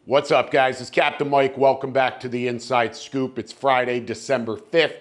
What's up, guys? It's Captain Mike. Welcome back to the Inside Scoop. It's Friday, December 5th.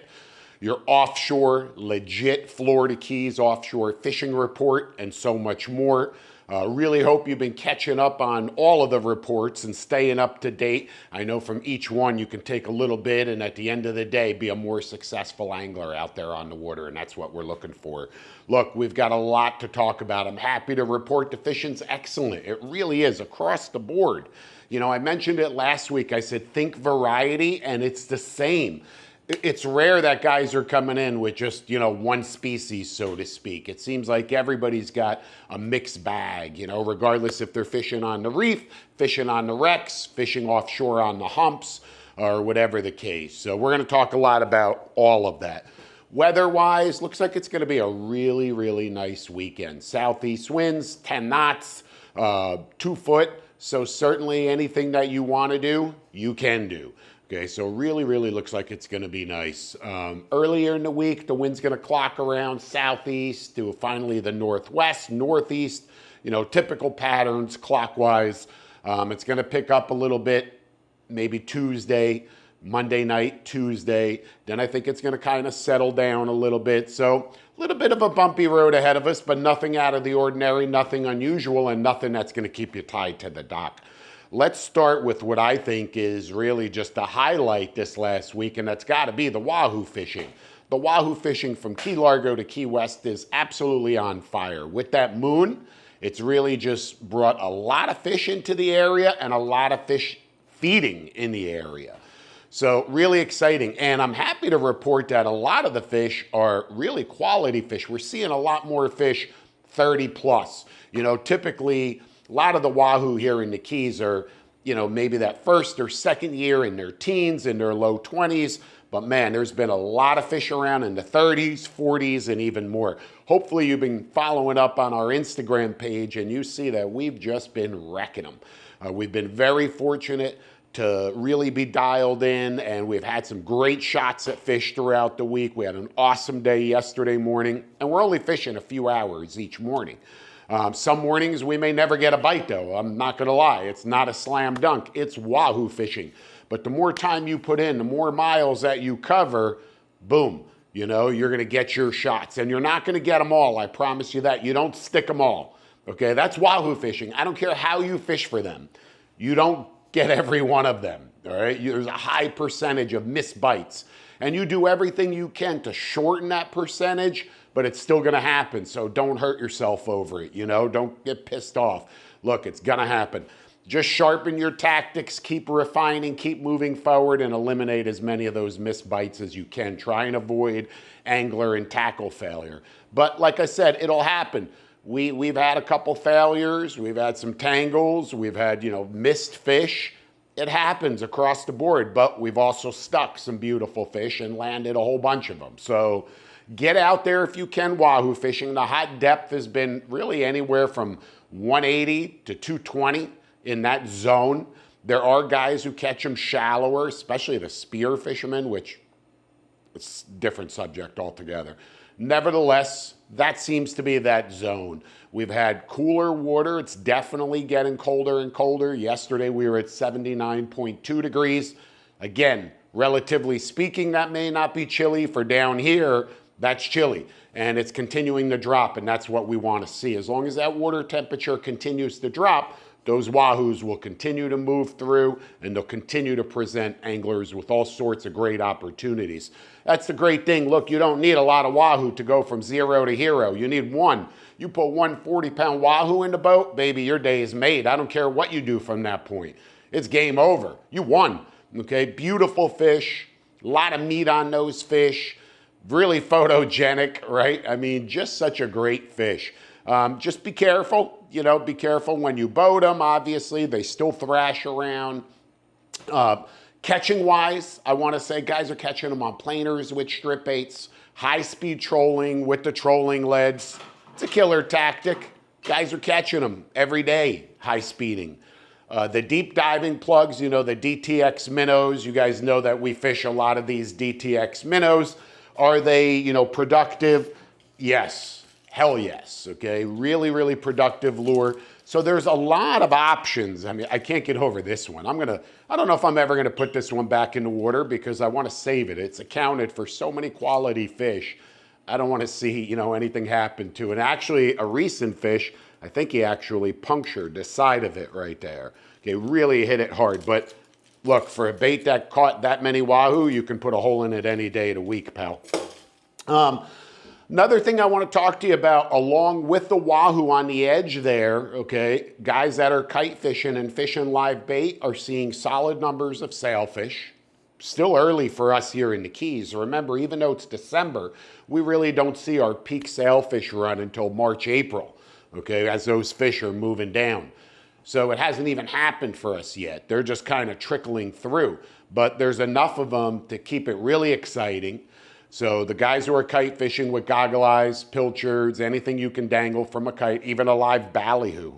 Your offshore, legit Florida Keys offshore fishing report and so much more. Really hope you've been catching up on all of the reports and staying up to date. I know from each one you can take a little bit and at the end of the day be a more successful angler out there on the water, and that's what we're looking for. Look, we've got a lot to talk about. I'm happy to report the fishing's excellent. It really is across the board. You know, I mentioned it last week. I said, think variety, and it's the same. It's rare that guys are coming in with just, one species, so to speak. It seems like everybody's got a mixed bag, regardless if they're fishing on the reef, fishing on the wrecks, fishing offshore on the humps, or whatever the case. So we're going to talk a lot about all of that. Weather-wise, looks like it's going to be a really, really nice weekend. Southeast winds, 10 knots, 2 foot. So certainly anything that you want to do, you can do. Okay, so really, really looks like it's going to be nice. Earlier in the week, the wind's going to clock around southeast to finally the northwest, northeast, typical patterns clockwise. It's going to pick up a little bit, maybe Tuesday, Monday night, Tuesday. Then I think it's going to kind of settle down a little bit. So a little bit of a bumpy road ahead of us, but nothing out of the ordinary, nothing unusual, and nothing that's going to keep you tied to the dock. Let's start with what I think is really just a highlight this last week, and that's got to be the Wahoo fishing. The Wahoo fishing from Key Largo to Key West is absolutely on fire. With that moon, it's really just brought a lot of fish into the area and a lot of fish feeding in the area. So really exciting, and I'm happy to report that a lot of the fish are really quality fish. We're seeing a lot more fish 30 plus. Typically a lot of the Wahoo here in the Keys are, maybe that first or second year in their teens, in their low 20s. But man, there's been a lot of fish around in the 30s, 40s, and even more. Hopefully you've been following up on our Instagram page and you see that we've just been wrecking them. We've been very fortunate to really be dialed in, and we've had some great shots at fish throughout the week. We had an awesome day yesterday morning, and we're only fishing a few hours each morning. Some mornings we may never get a bite though. I'm not gonna lie, it's not a slam dunk. It's Wahoo fishing. But the more time you put in, the more miles that you cover, boom, you're gonna get your shots. And you're not gonna get them all, I promise you that. You don't stick them all, okay? That's Wahoo fishing. I don't care how you fish for them. You don't get every one of them, all right? There's a high percentage of missed bites. And you do everything you can to shorten that percentage, but it's still gonna happen, so don't hurt yourself over it, Don't get pissed off. Look, it's gonna happen. Just sharpen your tactics, keep refining, keep moving forward, and eliminate as many of those missed bites as you can. Try and avoid angler and tackle failure. But like I said, it'll happen. We've had a couple failures, we've had some tangles, we've had, missed fish. It happens across the board, but we've also stuck some beautiful fish and landed a whole bunch of them. So get out there if you can Wahoo fishing. The hot depth has been really anywhere from 180 to 220 in that zone. There are guys who catch them shallower, especially the spear fishermen, which is a different subject altogether. Nevertheless, that seems to be that zone. We've had cooler water. It's definitely getting colder and colder. Yesterday we were at 79.2 degrees. Again, relatively speaking, that may not be chilly. For down here, that's chilly. And it's continuing to drop, and that's what we want to see. As long as that water temperature continues to drop, those Wahoos will continue to move through, and they'll continue to present anglers with all sorts of great opportunities. That's the great thing. Look, you don't need a lot of Wahoo to go from zero to hero. You need one. You put one 40-pound Wahoo in the boat, baby, your day is made. I don't care what you do from that point. It's game over. You won, okay? Beautiful fish, a lot of meat on those fish, really photogenic, right? I mean, just such a great fish. Just be careful. Be careful when you boat them. Obviously, they still thrash around. Catching wise, I want to say guys are catching them on planers with strip baits, high-speed trolling with the trolling leads. It's a killer tactic. Guys are catching them every day, high speeding. The deep diving plugs, the DTX minnows. You guys know that we fish a lot of these DTX minnows. Are they, productive? Yes. Hell yes, okay? Really, really productive lure. So there's a lot of options. I mean, I can't get over this one. I don't know if I'm ever gonna put this one back in the water because I wanna save it. It's accounted for so many quality fish. I don't wanna see, anything happen to it. And actually, a recent fish, I think he actually punctured the side of it right there. Okay, really hit it hard. But look, for a bait that caught that many wahoo, you can put a hole in it any day of the week, pal. Another thing I want to talk to you about, along with the wahoo on the edge there, okay, guys that are kite fishing and fishing live bait are seeing solid numbers of sailfish. Still early for us here in the Keys. Remember, even though it's December, we really don't see our peak sailfish run until March, April, okay, as those fish are moving down. So it hasn't even happened for us yet. They're just kind of trickling through, but there's enough of them to keep it really exciting. So the guys who are kite fishing with goggle eyes, pilchards, anything you can dangle from a kite, even a live ballyhoo,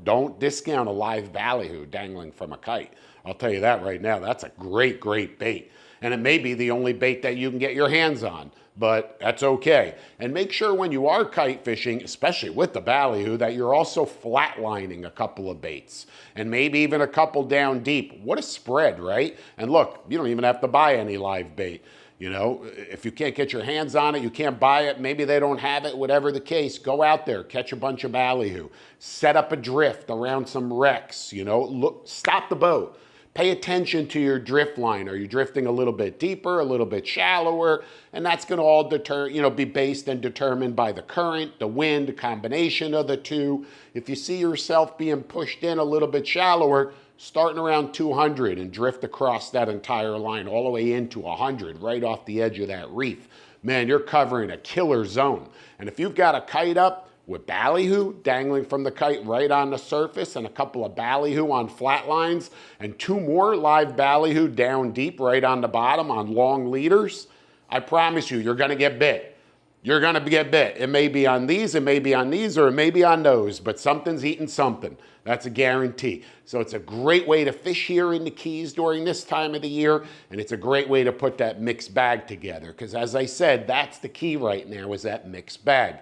don't discount a live ballyhoo dangling from a kite. I'll tell you that right now, that's a great, great bait. And it may be the only bait that you can get your hands on, but that's okay. And make sure when you are kite fishing, especially with the ballyhoo, that you're also flatlining a couple of baits and maybe even a couple down deep. What a spread, right? And look, you don't even have to buy any live bait. If you can't get your hands on it, you can't buy it, maybe they don't have it, whatever the case, go out there, catch a bunch of ballyhoo, set up a drift around some wrecks, look, stop the boat. Pay attention to your drift line. Are you drifting a little bit deeper, a little bit shallower? And that's going to all be based and determined by the current, the wind, the combination of the two. If you see yourself being pushed in a little bit shallower, starting around 200 and drift across that entire line all the way into 100, right off the edge of that reef. Man, you're covering a killer zone. And if you've got a kite up with ballyhoo dangling from the kite right on the surface and a couple of ballyhoo on flat lines and 2 more live ballyhoo down deep right on the bottom on long leaders, I promise you, you're gonna get bit. You're gonna get bit. It may be on these, it may be on these, or it may be on those, but something's eating something. That's a guarantee. So it's a great way to fish here in the Keys during this time of the year, and it's a great way to put that mixed bag together, because as I said, that's the key right now, is that mixed bag.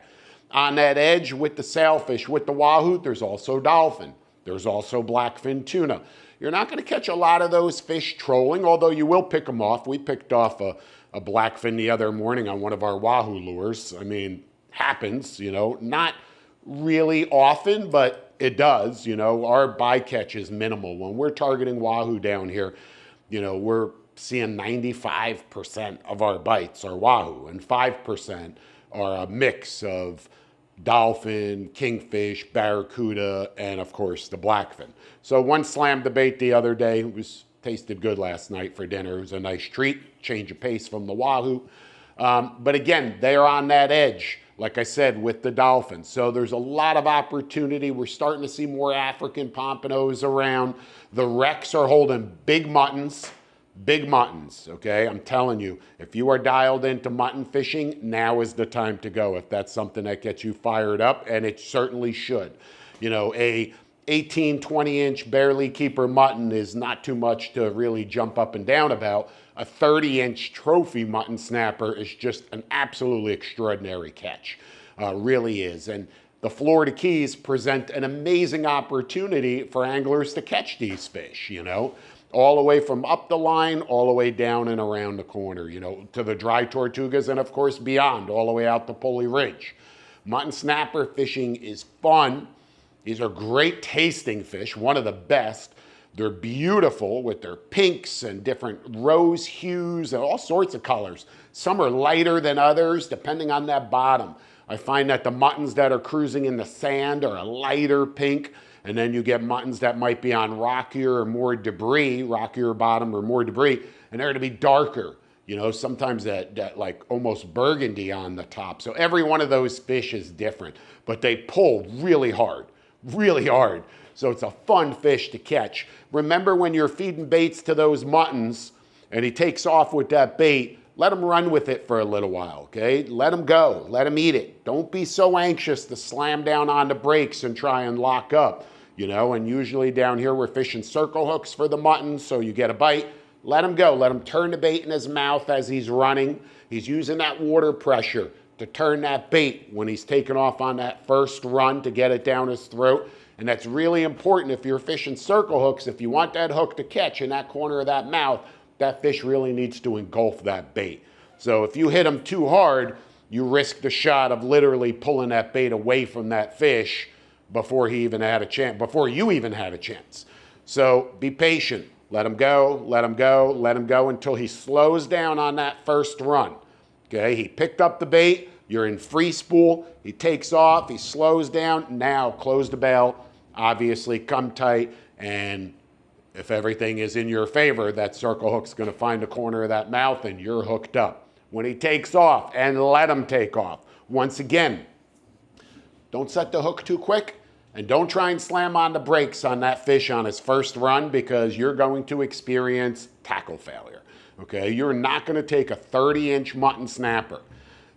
On that edge with the sailfish, with the wahoo, there's also dolphin. There's also blackfin tuna. You're not gonna catch a lot of those fish trolling, although you will pick them off. We picked off a blackfin the other morning on one of our wahoo lures. I mean, happens, not really often, but it does. Our bycatch is minimal. When we're targeting wahoo down here, we're seeing 95% of our bites are wahoo, and 5% are a mix of dolphin, kingfish, barracuda, and of course the blackfin. So one slammed the bait the other day. It tasted good last night for dinner. It was a nice treat, change of pace from the wahoo. But again, they are on that edge, like I said, with the dolphin. So there's a lot of opportunity. We're starting to see more African pompanos around. The wrecks are holding big muttons, okay? I'm telling you, if you are dialed into mutton fishing, now is the time to go if that's something that gets you fired up, and it certainly should. A 18, 20-inch barely keeper mutton is not too much to really jump up and down about. A 30-inch trophy mutton snapper is just an absolutely extraordinary catch, really is. And the Florida Keys present an amazing opportunity for anglers to catch these fish, all the way from up the line, all the way down and around the corner, to the dry tortugas, and of course beyond, all the way out to Pulley Ridge. Mutton snapper fishing is fun. These are great tasting fish, one of the best. They're beautiful with their pinks and different rose hues and all sorts of colors. Some are lighter than others, depending on that bottom. I find that the muttons that are cruising in the sand are a lighter pink, and then you get muttons that might be on rockier or more debris, rockier bottom or more debris, and they're gonna be darker. Sometimes that like almost burgundy on the top. So every one of those fish is different, but they pull really hard. So it's a fun fish to catch. Remember, when you're feeding baits to those muttons and he takes off with that bait, let him run with it for a little while, okay? Let him go, let him eat it. Don't be so anxious to slam down on the brakes and try and lock up, and usually down here we're fishing circle hooks for the muttons, so you get a bite, let him go, let him turn the bait in his mouth as he's running. He's using that water pressure to turn that bait when he's taking off on that first run to get it down his throat. And that's really important if you're fishing circle hooks. If you want that hook to catch in that corner of that mouth, that fish really needs to engulf that bait. So if you hit them too hard, you risk the shot of literally pulling that bait away from that fish before he even had a chance, before you even had a chance. So be patient. Let him go, let him go, let him go until he slows down on that first run. Okay, he picked up the bait, you're in free spool, he takes off, he slows down, now close the bail, obviously come tight, and if everything is in your favor, that circle hook's gonna find the corner of that mouth and you're hooked up. When he takes off, and let him take off. Once again, don't set the hook too quick, and don't try and slam on the brakes on that fish on his first run, because you're going to experience tackle failure, okay? You're not gonna take a 30-inch mutton snapper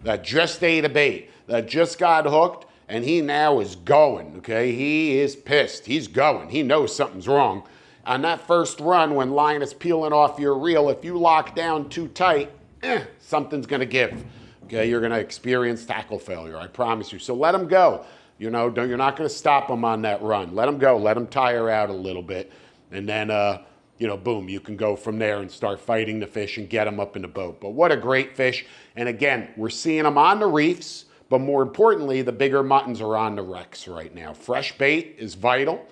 that just ate a bait, that just got hooked, and he now is going, okay? He is pissed, he's going, he knows something's wrong. On that first run, when line is peeling off your reel, if you lock down too tight, something's gonna give, okay? You're gonna experience tackle failure, I promise you. So let him go. You know, you're not going to stop them on that run. Let them go. Let them tire out a little bit. And then, you know, boom, you can go from there and start fighting the fish and get them up in the boat. But what a great fish. And again, we're seeing them on the reefs, but more importantly, the bigger muttons are on the wrecks right now. Fresh bait is vital.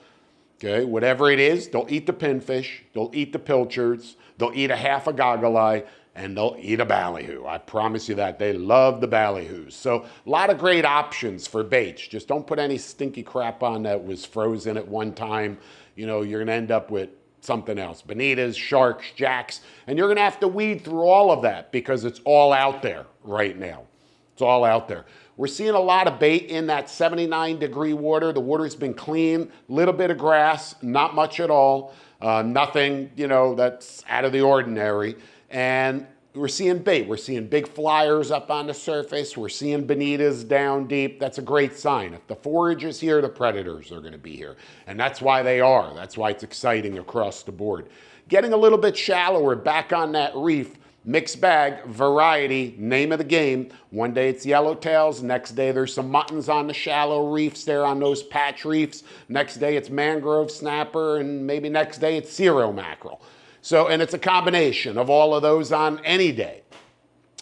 Okay, whatever it is, they'll eat the pinfish, they'll eat the pilchards, they'll eat a half a goggle eye, and they'll eat a ballyhoo. I promise you that. They love the ballyhoos. So a lot of great options for baits. Just don't put any stinky crap on that was frozen at one time. You know, you're gonna end up with something else. Bonitas, sharks, jacks, and you're gonna have to weed through all of that because it's all out there right now. It's all out there. We're seeing a lot of bait in that 79-degree water. The water's been clean, little bit of grass, not much at all. Nothing, you know, that's out of the ordinary. And we're seeing bait. We're seeing big flyers up on the surface. We're seeing bonitas down deep. That's a great sign. If the forage is here, the predators are going to be here. And that's why they are. That's why it's exciting across the board. Getting a little bit shallower back on that reef, mixed bag, variety, name of the game. One day it's yellowtails. Next day there's some muttons on the shallow reefs there on those patch reefs. Next day it's mangrove snapper, and maybe next day it's zero mackerel. So, and it's a combination of all of those on any day.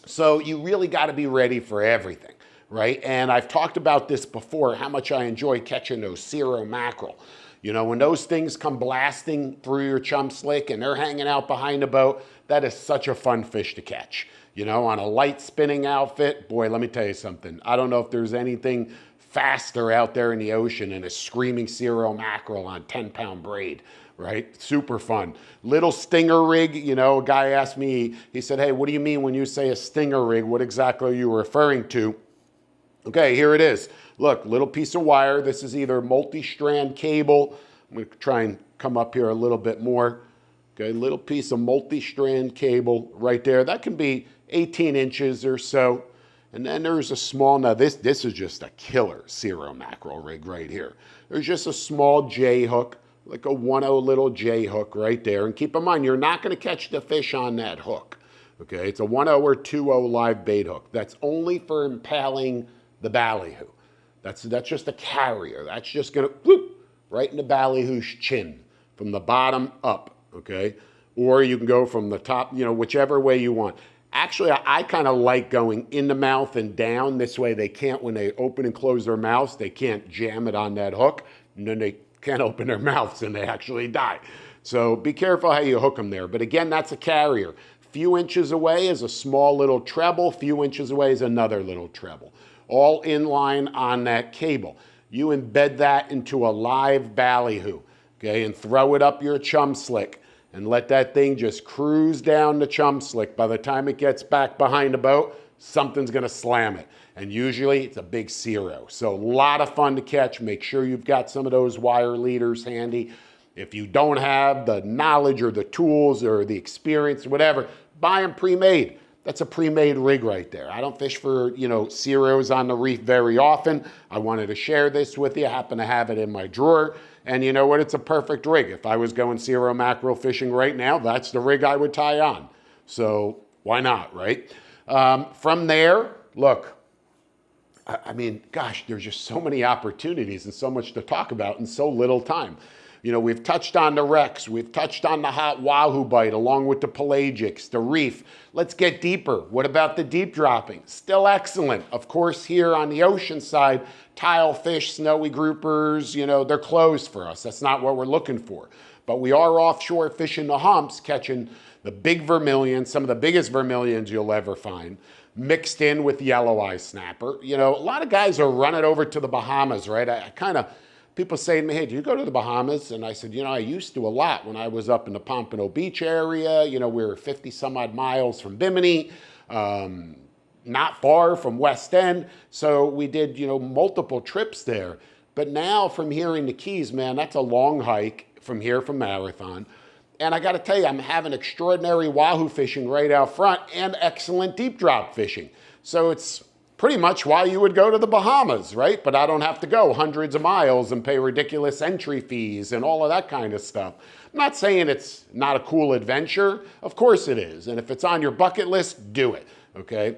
So you really got to be ready for everything, right? And I've talked about this before, how much I enjoy catching those zero mackerel. You know, when those things come blasting through your chum slick and they're hanging out behind the boat, that is such a fun fish to catch. You know, on a light spinning outfit, boy, let me tell you something. I don't know if there's anything faster out there in the ocean than a screaming zero mackerel on 10-pound braid. Right? Super fun. Little stinger rig, you know, a guy asked me, he said, hey, what do you mean when you say a stinger rig? What exactly are you referring to? Okay, here it is. Look, little piece of wire. This is either multi-strand cable. I'm going to try and come up here a little bit more. Okay, little piece of multi-strand cable right there. That can be 18 inches or so. And then there's a small, now this is just a killer zero mackerel rig right here. There's just a small J hook, like a 1/0 little J hook right there. And keep in mind, you're not going to catch the fish on that hook. Okay, it's a 1/0 or 2/0 live bait hook. That's only for impaling the ballyhoo. That's just a carrier. That's just going to whoop right in the ballyhoo's chin from the bottom up. Okay, or you can go from the top, you know, whichever way you want. Actually, I kind of like going in the mouth and down. This way they can't, when they open and close their mouths, they can't jam it on that hook. And then they can't open their mouths and they actually die. So be careful how you hook them there. But again, that's a carrier. Few inches away is a small little treble. Few inches away is another little treble. All in line on that cable. You embed that into a live ballyhoo, okay, and throw it up your chum slick and let that thing just cruise down the chum slick. By the time it gets back behind the boat, something's gonna slam it. And usually it's a big zero. So a lot of fun to catch. Make sure you've got some of those wire leaders handy. If you don't have the knowledge or the tools or the experience, whatever, buy them pre-made. That's a pre-made rig right there. I don't fish for, you know, zeros on the reef very often. I wanted to share this with you. I happen to have it in my drawer. And you know what? It's a perfect rig. If I was going zero mackerel fishing right now, that's the rig I would tie on. So why not, right? From there, look, I mean, gosh, there's just so many opportunities and so much to talk about in so little time. You know, we've touched on the Rex, we've touched on the hot Wahoo bite along with the pelagics, the Reef. Let's get deeper. What about the deep dropping? Still excellent. Of course, here on the ocean side, tile fish, snowy groupers, you know, they're closed for us. That's not what we're looking for. But we are offshore fishing the humps, catching the big vermilion, some of the biggest vermilions you'll ever find, mixed in with yellow eye snapper. You know, a lot of guys are running over to the Bahamas, right? People say to me, hey, do you go to the Bahamas? And I said, you know, I used to a lot when I was up in the Pompano Beach area. You know, we were 50 some odd miles from Bimini, not far from West End. So we did, you know, multiple trips there. But now from here in the Keys, man, that's a long hike from here from Marathon. And I got to tell you, I'm having extraordinary Wahoo fishing right out front and excellent deep drop fishing. So it's pretty much why you would go to the Bahamas, right? But I don't have to go hundreds of miles and pay ridiculous entry fees and all of that kind of stuff. I'm not saying it's not a cool adventure. Of course it is. And if it's on your bucket list, do it, okay?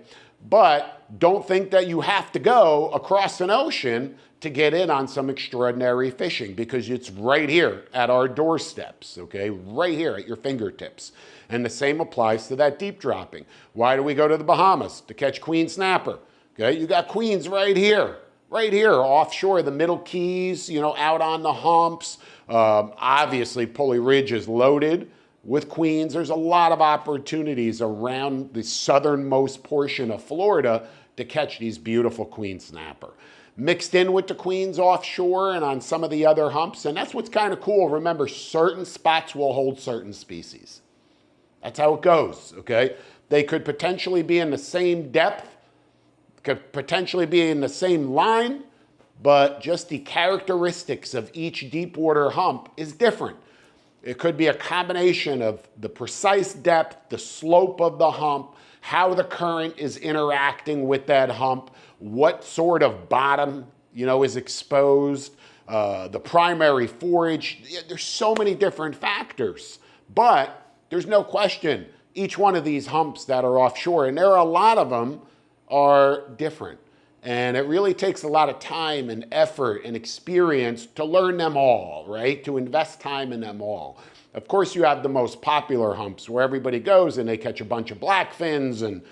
But don't think that you have to go across an ocean to get in on some extraordinary fishing, because it's right here at our doorsteps, okay? Right here at your fingertips. And the same applies to that deep dropping. Why do we go to the Bahamas? To catch queen snapper, okay? You got queens right here offshore, the Middle Keys, you know, out on the humps. Obviously, Pulley Ridge is loaded with queens. There's a lot of opportunities around the southernmost portion of Florida to catch these beautiful queen snapper. Mixed in with the queens offshore and on some of the other humps. And that's what's kind of cool. Remember, certain spots will hold certain species. That's how it goes, okay? They could potentially be in the same depth, could potentially be in the same line, but just the characteristics of each deep water hump is different. It could be a combination of the precise depth, the slope of the hump, how the current is interacting with that hump, what sort of bottom, you know, is exposed, the primary forage. There's so many different factors, but there's no question each one of these humps that are offshore, and there are a lot of them, are different. And it really takes a lot of time and effort and experience to learn them all, right? To invest time in them all. Of course, you have the most popular humps where everybody goes and they catch a bunch of blackfins and,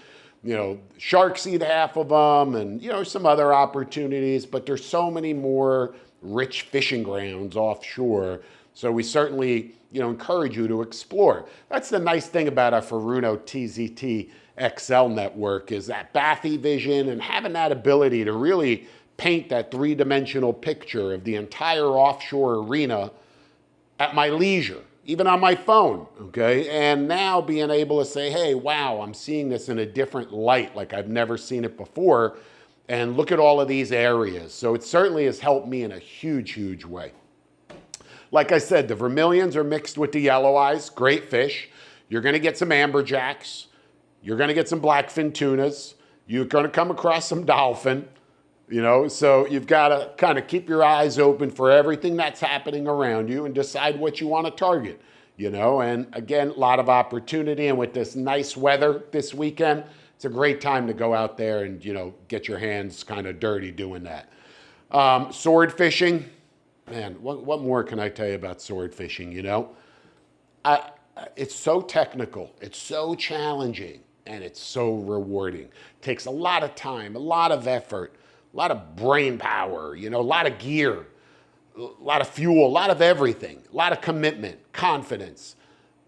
you know, sharks eat half of them and, you know, some other opportunities, but there's so many more rich fishing grounds offshore. So we certainly, you know, encourage you to explore. That's the nice thing about our Furuno TZT XL network, is that bathy vision and having that ability to really paint that three-dimensional picture of the entire offshore arena at my leisure, even on my phone, okay? And now being able to say, hey, wow, I'm seeing this in a different light, like I've never seen it before, and look at all of these areas. So it certainly has helped me in a huge, huge way. Like I said, the vermilions are mixed with the yellow eyes, great fish. You're gonna get some amberjacks. You're gonna get some blackfin tunas. You're gonna come across some dolphin, you know, so you've gotta kind of keep your eyes open for everything that's happening around you and decide what you wanna target, you know, and again, a lot of opportunity. And with this nice weather this weekend, it's a great time to go out there and, you know, get your hands kind of dirty doing that. Sword fishing, man, what more can I tell you about sword fishing, you know? It's so technical, it's so challenging, and it's so rewarding. It takes a lot of time, a lot of effort, a lot of brain power, you know, a lot of gear, a lot of fuel, a lot of everything, a lot of commitment, confidence.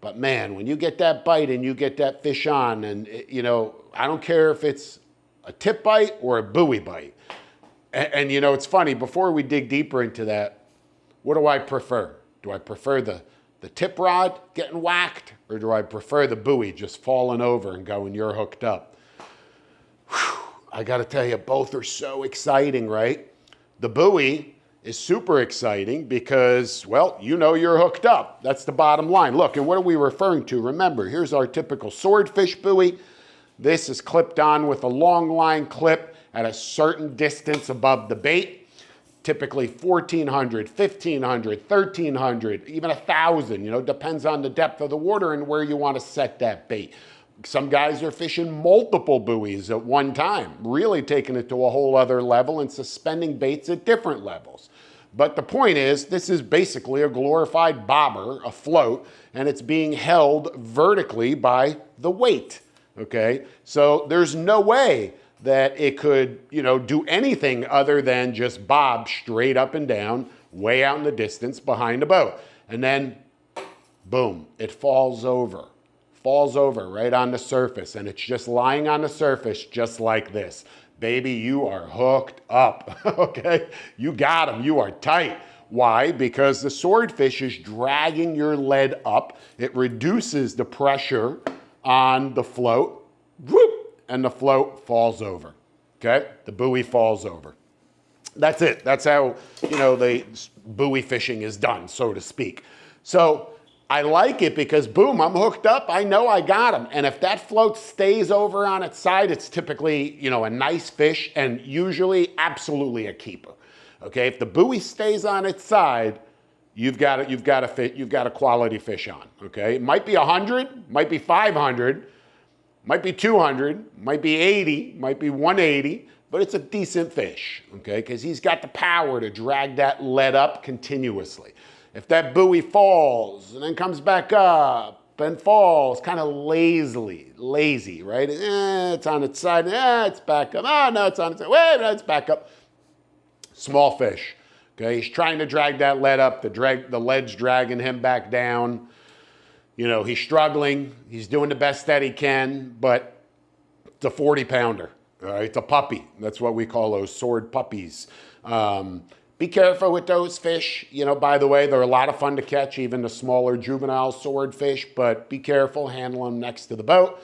But man, when you get that bite and you get that fish on, and you know, I don't care if it's a tip bite or a buoy bite. And you know, it's funny, before we dig deeper into that, what do I prefer? Do I prefer the tip rod getting whacked, or do I prefer the buoy just falling over and going, you're hooked up? Whew, I gotta tell you, both are so exciting, right? The buoy is super exciting because, well, you know you're hooked up. That's the bottom line. Look, and what are we referring to? Remember, here's our typical swordfish buoy. This is clipped on with a long line clip at a certain distance above the bait. Typically 1,400, 1,500, 1,300, even 1,000, you know, depends on the depth of the water and where you want to set that bait. Some guys are fishing multiple buoys at one time, really taking it to a whole other level and suspending baits at different levels. But the point is, this is basically a glorified bobber, a float, and it's being held vertically by the weight, okay? So there's no way that it could, do anything other than just bob straight up and down, way out in the distance behind the boat. And then, boom, it falls over right on the surface, and it's just lying on the surface just like this. Baby, you are hooked up, okay? You got him, you are tight. Why? Because the swordfish is dragging your lead up. It reduces the pressure on the float, whoop, and the float falls over, okay? The buoy falls over. That's it. That's how, the buoy fishing is done, so to speak. So I like it because, boom, I'm hooked up. I know I got him. And if that float stays over on its side, it's typically, a nice fish and usually absolutely a keeper. Okay, if the buoy stays on its side, you've got a quality fish on. Okay, it might be 100, might be 500, might be 200, might be 80, might be 180, but it's a decent fish. Okay, because he's got the power to drag that lead up continuously. If that buoy falls and then comes back up and falls, kind of lazy, right? It's on its side. It's back up. Oh, no, it's on its side. Wait, no, it's back up. Small fish. Okay, he's trying to drag that lead up. The lead's dragging him back down. He's struggling. He's doing the best that he can, but it's a 40-pounder. All right, it's a puppy. That's what we call those sword puppies. Be careful with those fish. By the way, they're a lot of fun to catch, even the smaller juvenile swordfish, but be careful, handle them next to the boat.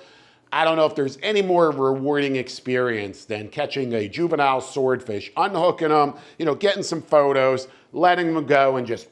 I don't know if there's any more rewarding experience than catching a juvenile swordfish, unhooking them, getting some photos, letting them go, and just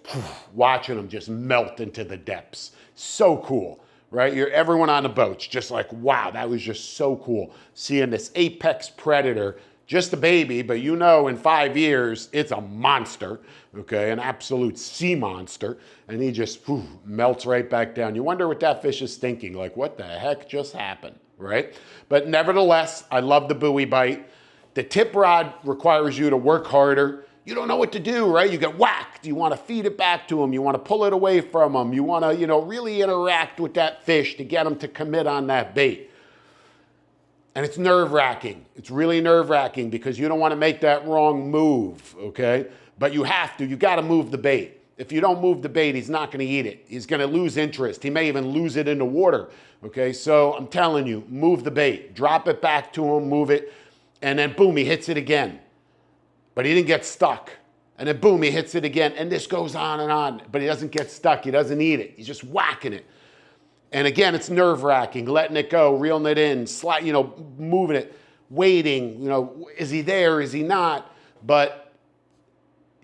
watching them just melt into the depths. So cool, right? Everyone on the boat's just like, wow, that was just so cool. Seeing this apex predator, just a baby, but in 5 years, it's a monster, okay? An absolute sea monster. And he just melts right back down. You wonder what that fish is thinking, like, what the heck just happened, right? But nevertheless, I love the buoy bite. The tip rod requires you to work harder. You don't know what to do, right? You get whacked. You want to feed it back to him. You want to pull it away from him. You want to, really interact with that fish to get him to commit on that bait. And it's nerve-wracking. It's really nerve-wracking because you don't want to make that wrong move, okay? But you have to. You got to move the bait. If you don't move the bait, he's not going to eat it. He's going to lose interest. He may even lose it in the water, okay? So I'm telling you, move the bait. Drop it back to him, move it, and then boom, he hits it again. But he didn't get stuck. And then boom, he hits it again. And this goes on, but he doesn't get stuck. He doesn't eat it. He's just whacking it. And again, it's nerve-wracking, letting it go, reeling it in, moving it, waiting, is he there, is he not? But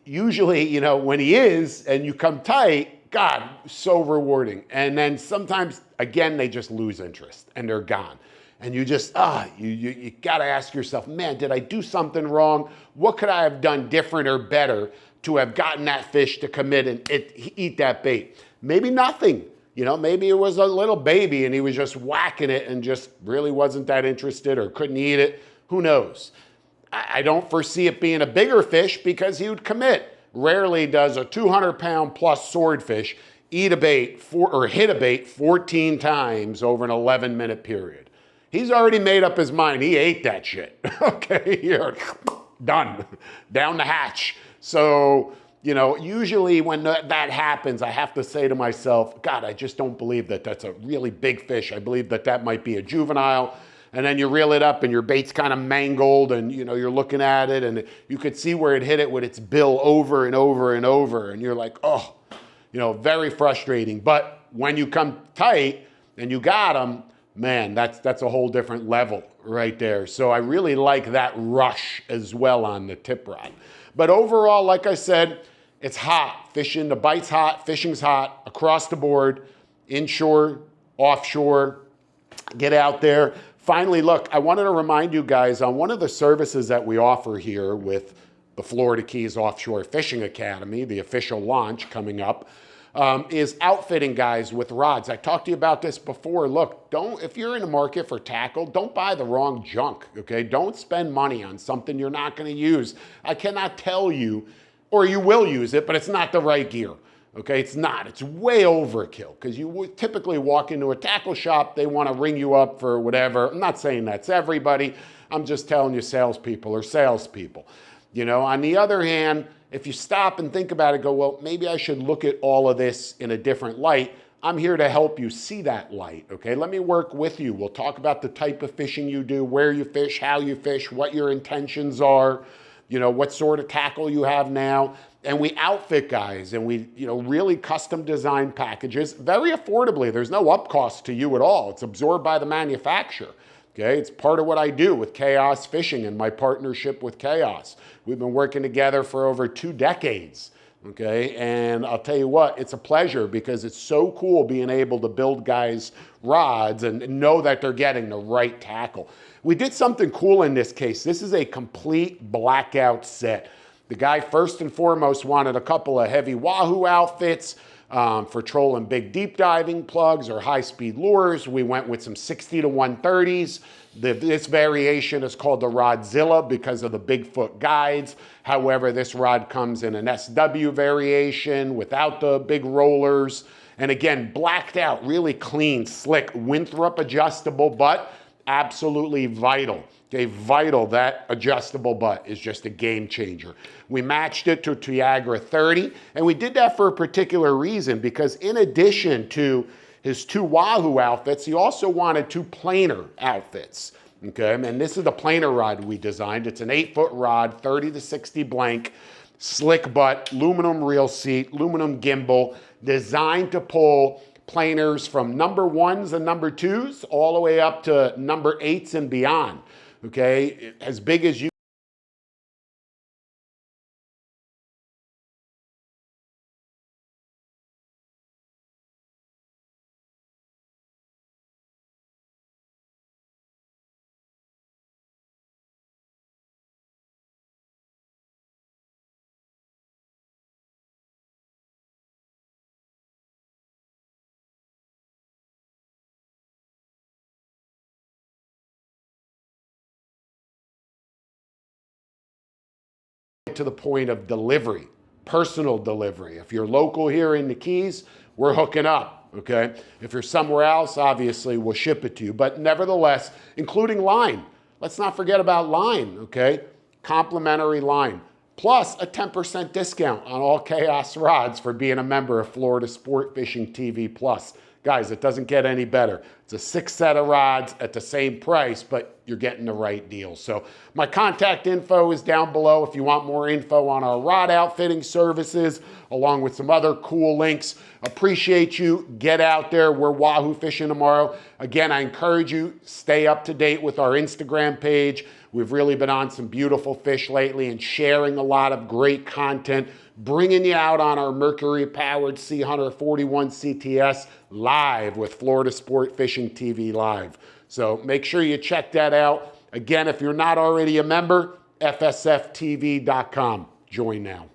usually, when he is and you come tight, God, so rewarding. And then sometimes, again, they just lose interest and they're gone. And you just, you got to ask yourself, man, did I do something wrong? What could I have done different or better to have gotten that fish to commit and eat that bait? Maybe nothing. Maybe it was a little baby and he was just whacking it and just really wasn't that interested or couldn't eat it. Who knows? I don't foresee it being a bigger fish because he would commit. Rarely does a 200-pound plus swordfish eat a bait or hit a bait 14 times over an 11-minute period. He's already made up his mind. He ate that shit. Okay, here, done, down the hatch. So, usually when that happens, I have to say to myself, God, I just don't believe that that's a really big fish. I believe that might be a juvenile. And then you reel it up and your bait's kind of mangled and, you're looking at it and you could see where it hit it with its bill over and over and over. And you're like, oh, very frustrating. But when you come tight and you got them, man, that's a whole different level right there. So I really like that rush as well on the tip rod. But overall, like I said, it's hot. Fishing, the bite's hot, fishing's hot, across the board, inshore, offshore, get out there. Finally, look, I wanted to remind you guys on one of the services that we offer here with the Florida Keys Offshore Fishing Academy, the official launch coming up. is outfitting guys with rods. I talked to you about this before. Look, if you're in the market for tackle, don't buy the wrong junk, okay? Don't spend money on something you're not gonna use. I cannot tell you, or you will use it, but it's not the right gear. Okay, it's not. It's way overkill because you would typically walk into a tackle shop, they want to ring you up for whatever. I'm not saying that's everybody. I'm just telling you salespeople are salespeople. You know, on the other hand, if you stop and think about it, go, well, maybe I should look at all of this in a different light. I'm here to help you see that light, okay? Let me work with you. We'll talk about the type of fishing you do, where you fish, how you fish, what your intentions are, you know, what sort of tackle you have now. And we outfit guys and we, you know, really custom design packages very affordably. There's no up cost to you at all. It's absorbed by the manufacturer. Okay, it's part of what I do with Chaos Fishing and my partnership with Chaos. We've been working together for over 2 decades. Okay, and I'll tell you what, it's a pleasure because it's so cool being able to build guys rods and know that they're getting the right tackle. We did something cool in this case. This is a complete blackout set. The guy first and foremost wanted a couple of heavy Wahoo outfits for trolling big deep diving plugs or high speed lures. We went with some 60 to 130s. This variation is called the Rodzilla because of the Bigfoot guides. However, this rod comes in an SW variation without the big rollers. And again, blacked out, really clean, slick, Winthrop adjustable butt, absolutely vital. Okay, vital. That adjustable butt is just a game changer. We matched it to Tiagra 30, and we did that for a particular reason because in addition to his 2 Wahoo outfits, he also wanted 2 planer outfits. Okay, and this is the planer rod we designed. It's an 8-foot rod, 30 to 60 blank, slick butt, aluminum reel seat, aluminum gimbal, designed to pull planers from number 1s and number 2s all the way up to number 8s and beyond. Okay, as big as you to the point of delivery, personal delivery. If you're local here in the Keys, we're hooking up, okay? If you're somewhere else, obviously we'll ship it to you. But nevertheless, including line. Let's not forget about line, okay? Complimentary line. Plus a 10% discount on all Chaos rods for being a member of Florida Sport Fishing TV Plus. Guys, it doesn't get any better. It's a 6 set of rods at the same price, but you're getting the right deal. So my contact info is down below if you want more info on our rod outfitting services, along with some other cool links. Appreciate you. Get out there. We're Wahoo fishing tomorrow. Again, I encourage you, stay up to date with our Instagram page. We've really been on some beautiful fish lately and sharing a lot of great content, bringing you out on our Mercury-powered Sea Hunter 41 CTS live with Florida Sport Fishing TV Live. So make sure you check that out. Again, if you're not already a member, fsftv.com. Join now.